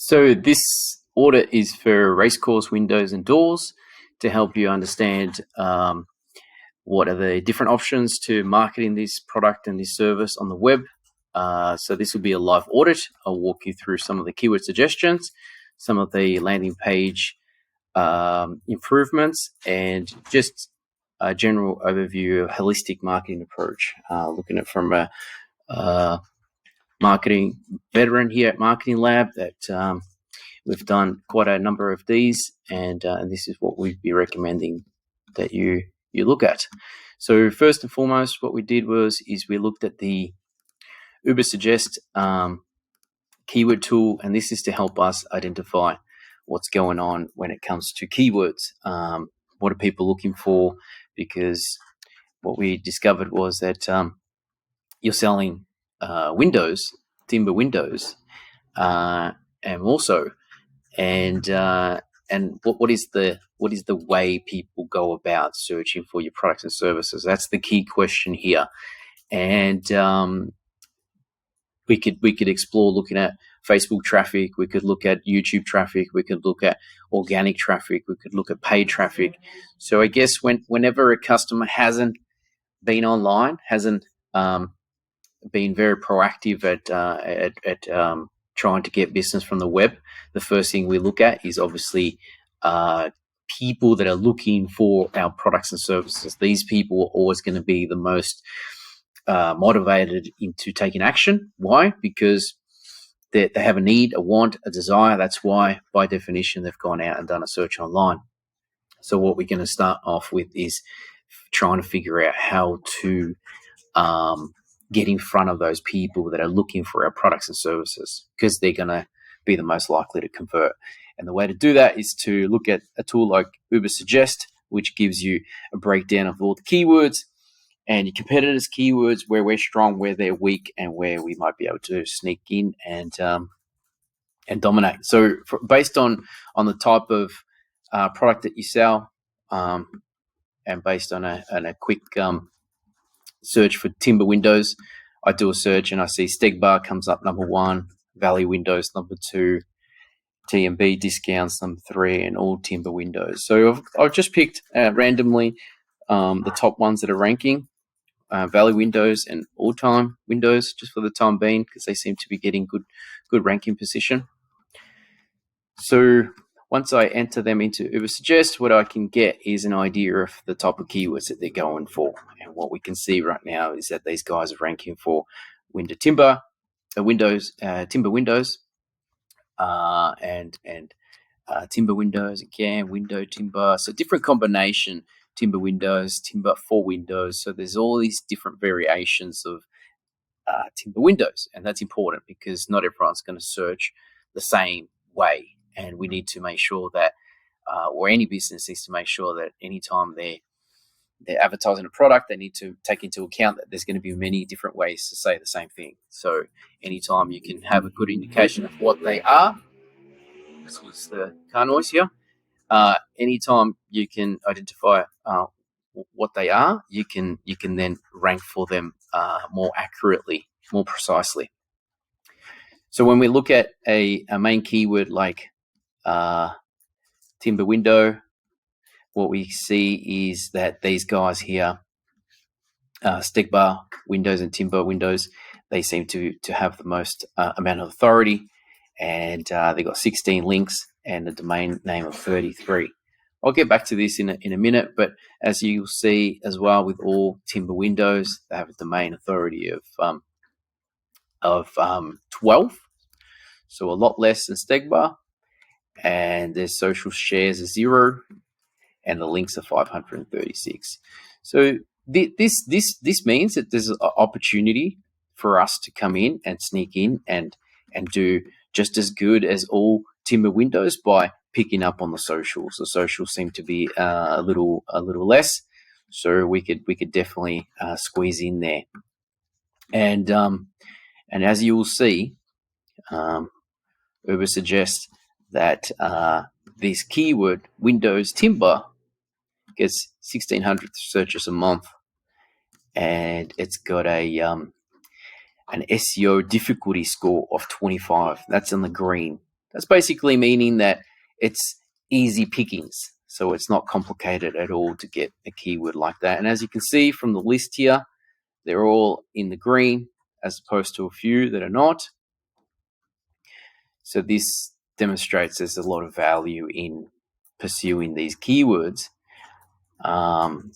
So this audit is for Racecourse Windows and Doors to help you understand what are the different options to marketing this product and this service on the web. So this will be a live audit. I'll walk you through some of the keyword suggestions, some of the landing page improvements, and just a general overview of holistic marketing approach, looking at it from a marketing veteran here at Marketing Lab that we've done quite a number of these, and this is what we'd be recommending that you look at. So first and foremost, what we did is we looked at the Ubersuggest keyword tool, and this is to help us identify what's going on when it comes to keywords. What are people looking for? Because what we discovered was that you're selling windows, timber windows, and also, and what is the way people go about searching for your products and services? That's the key question here, and we could explore looking at Facebook traffic, we could look at YouTube traffic, we could look at organic traffic, we could look at paid traffic. So I guess whenever a customer hasn't been online, hasn't been very proactive at trying to get business from the web, the first thing we look at is obviously people that are looking for our products and services. These people are always going to be the most motivated into taking action. Why? Because they have a need, a want, a desire. That's why, by definition, they've gone out and done a search online. So what we're going to start off with is trying to figure out how to get in front of those people that are looking for our products and services, because they're going to be the most likely to convert. And the way to do that is to look at a tool like Ubersuggest, which gives you a breakdown of all the keywords and your competitors' keywords, where we're strong, where they're weak, and where we might be able to sneak in and dominate. So based on the type of product that you sell, and based on a quick search for timber windows, I do a search and I see Stegbar comes up number 1, Valley Windows number 2, T&B discounts number 3, and all timber windows. So I've just picked randomly the top ones that are ranking, Valley Windows and All Time Windows, just for the time being, because they seem to be getting good ranking position. So once I enter them into Ubersuggest, what I can get is an idea of the type of keywords that they're going for. And what we can see right now is that these guys are ranking for timber windows, and timber windows again, window timber. So different combination, timber windows, timber for windows. So there's all these different variations of timber windows, and that's important because not everyone's going to search the same way. And we need to make sure that, or any business needs to make sure that anytime they're advertising a product, they need to take into account that there's going to be many different ways to say the same thing. So anytime you can have a good indication of what they are, this was the car noise here. Anytime you can identify what they are, you can then rank for them more accurately, more precisely. So when we look at a main keyword like timber window, what we see is that these guys here, Stegbar windows and timber windows, they seem to have the most amount of authority, and they got 16 links and a domain name of 33. I'll get back to this in a minute, but as you'll see as well with all timber windows, they have a domain authority of 12, so a lot less than Stegbar, and their social shares are 0, and the links are 536. So this means that there's an opportunity for us to come in and sneak in and do just as good as all timber windows by picking up on the socials. The socials seem to be a little less, so we could definitely squeeze in there. And as you will see, Ubersuggest that this keyword Windows Timber gets 1,600 searches a month, and it's got an SEO difficulty score of 25. That's in the green. That's basically meaning that it's easy pickings. So it's not complicated at all to get a keyword like that. And as you can see from the list here, they're all in the green as opposed to a few that are not. So this demonstrates there's a lot of value in pursuing these keywords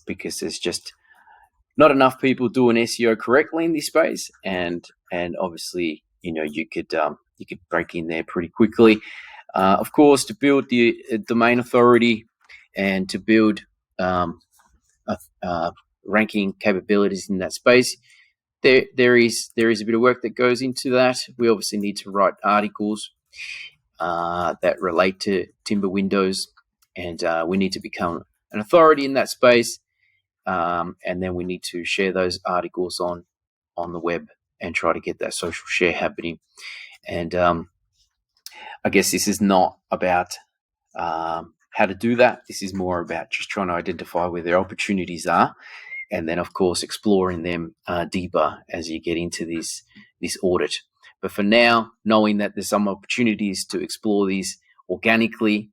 because there's just not enough people doing SEO correctly in this space, and obviously you could break in there pretty quickly. Of course, to build the domain authority and to build ranking capabilities in that space, there is a bit of work that goes into that. We obviously need to write articles that relate to timber windows, and we need to become an authority in that space. And then we need to share those articles on the web and try to get that social share happening. And I guess this is not about how to do that. This is more about just trying to identify where their opportunities are, and then of course exploring them deeper as you get into this audit. But for now, knowing that there's some opportunities to explore these organically,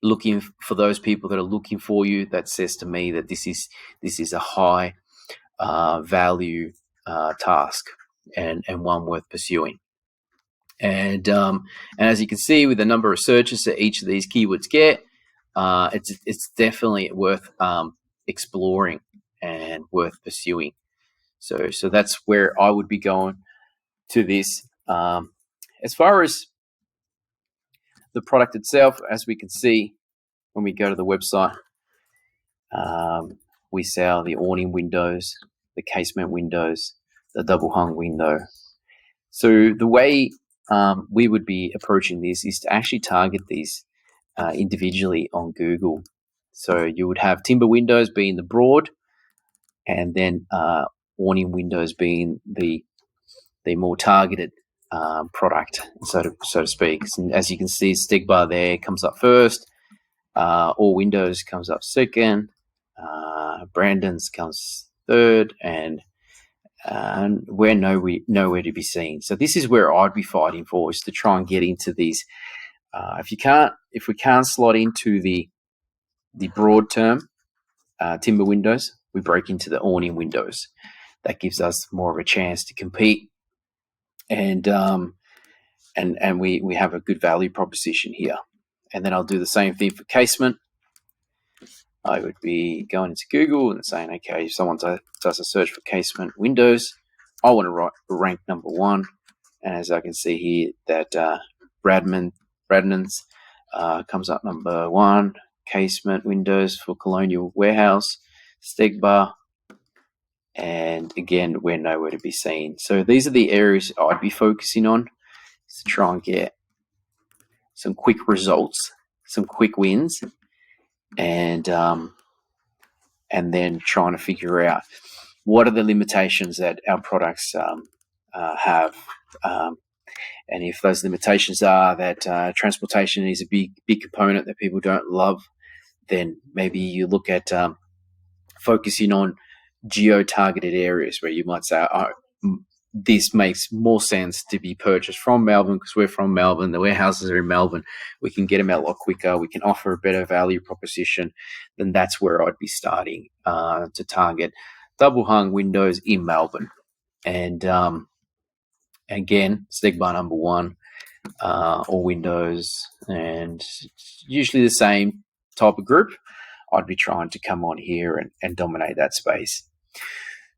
looking for those people that are looking for you, that says to me that this is a high value task and one worth pursuing. And as you can see, with the number of searches that each of these keywords get, it's definitely worth exploring and worth pursuing. So that's where I would be going to this. As far as the product itself, as we can see when we go to the website, we sell the awning windows, the casement windows, the double hung window. So the way we would be approaching this is to actually target these individually on Google. So you would have timber windows being the broad, and then awning windows being the more targeted product, so to speak. And as you can see, Stigbar there comes up first. All windows comes up second. Brandon's comes third, and we're nowhere to be seen. So this is where I'd be fighting for, is to try and get into these. If we can't slot into the broad term timber windows, we break into the awning windows. That gives us more of a chance to compete, and we have a good value proposition here. And then I'll do the same thing for casement. I would be going into Google and saying, okay, if someone does a search for casement windows, I want to rank number one. And as I can see here, that Bradman's comes up number one. Casement windows for Colonial Warehouse, Stegbar, and again, we're nowhere to be seen. So these are the areas I'd be focusing on to try and get some quick results, some quick wins, and then trying to figure out what are the limitations that our products have, and if those limitations are that transportation is a big component that people don't love, then maybe you look at focusing on geo-targeted areas where you might say, this makes more sense to be purchased from Melbourne because we're from Melbourne. The warehouses are in Melbourne. We can get them out a lot quicker. We can offer a better value proposition. Then that's where I'd be starting to target double hung windows in Melbourne. And again, Stegbar number one, all windows, and usually the same type of group. I'd be trying to come on here and dominate that space.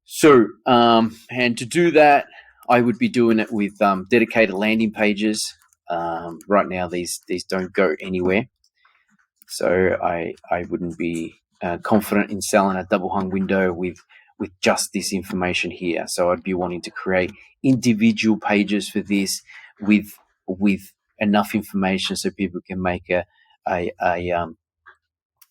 So, and to do that, I would be doing it with dedicated landing pages. Right now, these don't go anywhere. So I wouldn't be confident in selling a double hung window with just this information here. So I'd be wanting to create individual pages for this with enough information so people can make a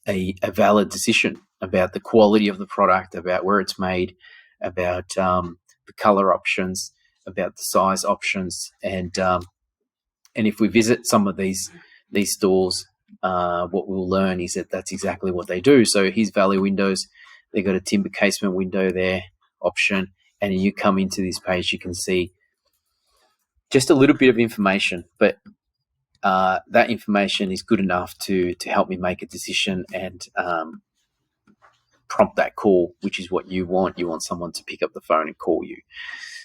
valid decision about the quality of the product, about where it's made, about the color options, about the size options, and if we visit some of these stores, what we'll learn is that that's exactly what they do. So here's Valley Windows. They've got a timber casement window there option, and you come into this page, you can see just a little bit of information, but that information is good enough to help me make a decision and prompt that call, which is what you want. You want someone to pick up the phone and call you.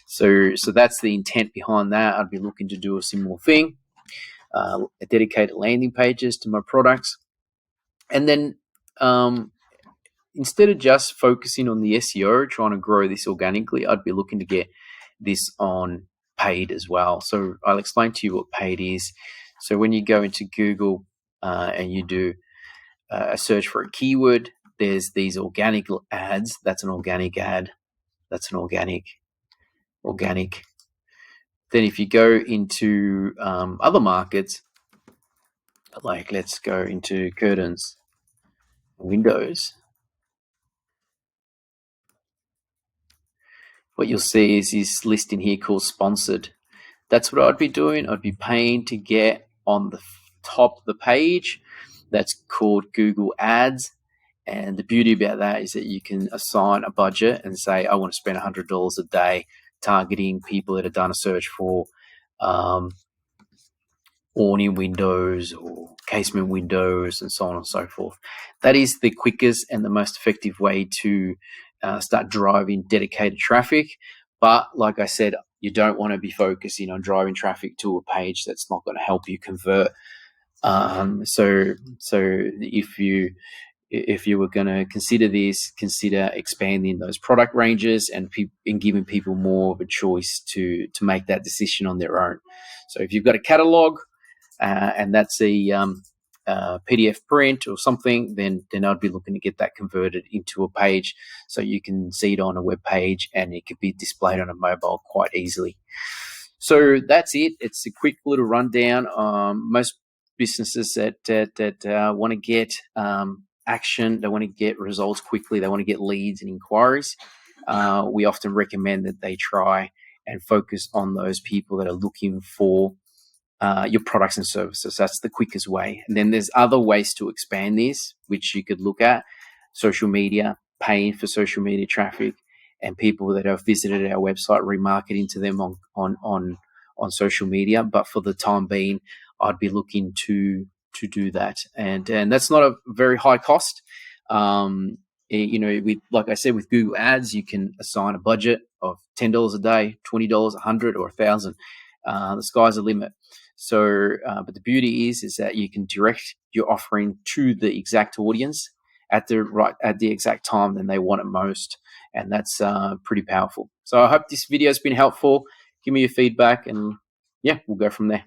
So that's the intent behind that. I'd be looking to do a similar thing, dedicated landing pages to my products. And then instead of just focusing on the SEO, trying to grow this organically, I'd be looking to get this on paid as well. So I'll explain to you what paid is. So when you go into Google and you do a search for a keyword, there's these organic ads. That's an organic ad. That's an organic. Then if you go into other markets, like let's go into curtains, windows, what you'll see is this listing here called sponsored. That's what I'd be doing. I'd be paying to get on the top of the page. That's called Google Ads. And the beauty about that is that you can assign a budget and say, I want to spend $100 a day targeting people that have done a search for awning windows or casement windows and so on and so forth. That is the quickest and the most effective way to start driving dedicated traffic. But like I said, you don't want to be focusing on driving traffic to a page that's not going to help you convert. So if you were going to consider this, consider expanding those product ranges and giving people more of a choice to make that decision on their own. So if you've got a catalog and that's a PDF print or something, then I'd be looking to get that converted into a page so you can see it on a web page and it could be displayed on a mobile quite easily. So that's it. It's a quick little rundown. Most businesses that want to get action, they want to get results quickly, they want to get leads and inquiries. We often recommend that they try and focus on those people that are looking for your products and services. That's the quickest way. And then there's other ways to expand this, which you could look at: social media, paying for social media traffic, and people that have visited our website, remarketing to them on social media. But for the time being, I'd be looking to do that, and that's not a very high cost. Like I said, with Google Ads, you can assign a budget of $10 a day, $20, $100, or $1,000. The sky's the limit. So, but the beauty is that you can direct your offering to the exact audience at the exact time when they want it most, and that's pretty powerful. So I hope this video has been helpful. Give me your feedback, and yeah, we'll go from there.